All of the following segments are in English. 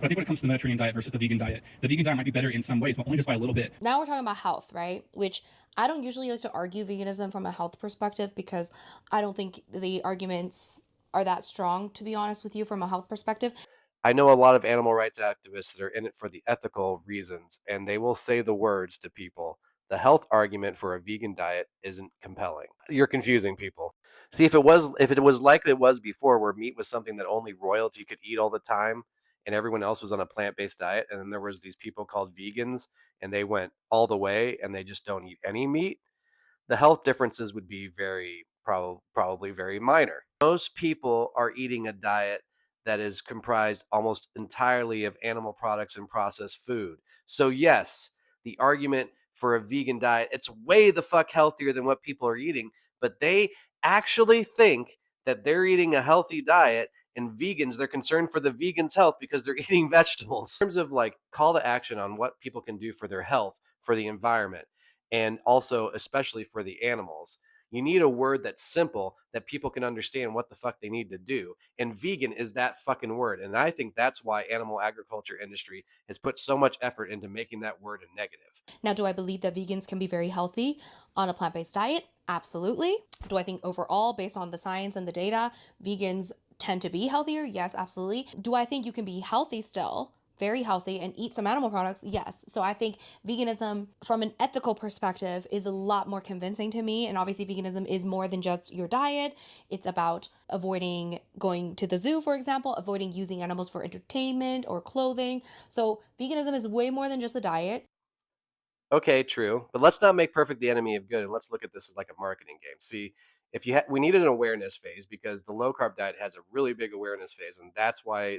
But I think when it comes to the Mediterranean diet versus the vegan diet might be better in some ways, but only just by a little bit. Now we're talking about health, right? Which I don't usually like to argue veganism from a health perspective because I don't think the arguments are that strong, to be honest with you, from a health perspective. I know a lot of animal rights activists that are in it for the ethical reasons, and they will say the words to people. The health argument for a vegan diet isn't compelling. You're confusing people. See, if it was like it was before, where meat was something that only royalty could eat all the time, and everyone else was on a plant-based diet, and then there was these people called vegans, and they went all the way, and they just don't eat any meat, the health differences would be probably very minor. Most people are eating a diet that is comprised almost entirely of animal products and processed food. So yes, the argument for a vegan diet, it's way the fuck healthier than what people are eating, but they actually think that they're eating a healthy diet, and vegans, they're concerned for the vegans' health because they're eating vegetables. In terms of like call to action on what people can do for their health, for the environment, and also especially for the animals, you need a word that's simple that people can understand what the fuck they need to do, and vegan is that fucking word. And I think that's why animal agriculture industry has put so much effort into making that word a negative. Now, do I believe that vegans can be very healthy on a plant based diet? Absolutely. Do I think overall, based on the science and the data, vegans tend to be healthier? Yes, absolutely. Do I think you can be healthy still? Very healthy and eat some animal products? Yes. So I think veganism, from an ethical perspective, is a lot more convincing to me. And obviously, veganism is more than just your diet, it's about avoiding going to the zoo, for example, avoiding using animals for entertainment or clothing. So, veganism is way more than just a diet. Okay, true. But let's not make perfect the enemy of good, and let's look at this as like a marketing game. See, we need an awareness phase because the low carb diet has a really big awareness phase, and that's why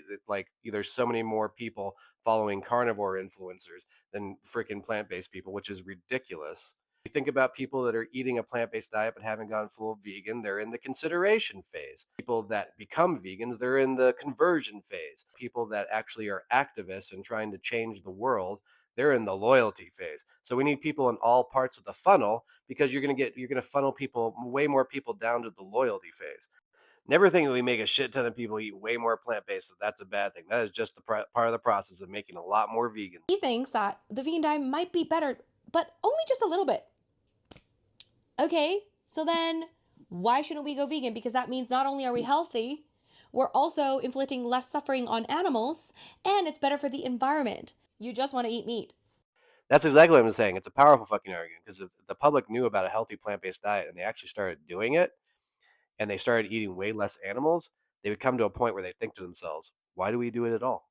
there's so many more people following carnivore influencers than freaking plant-based people, which is ridiculous. You think about people that are eating a plant-based diet but haven't gone full vegan, they're in the consideration phase. People that become vegans, they're in the conversion phase. People that actually are activists and trying to change the world, they're in the loyalty phase. So we need people in all parts of the funnel because you're gonna funnel people, way more people down to the loyalty phase. Never think that we make a shit ton of people eat way more plant based. That's a bad thing. That is just the part of the process of making a lot more vegans. He thinks that the vegan diet might be better, but only just a little bit. Okay, so then why shouldn't we go vegan? Because that means not only are we healthy, we're also inflicting less suffering on animals, and it's better for the environment. You just want to eat meat. That's exactly what I'm saying. It's a powerful fucking argument because if the public knew about a healthy plant based diet and they actually started doing it and they started eating way less animals, they would come to a point where they think to themselves, why do we do it at all?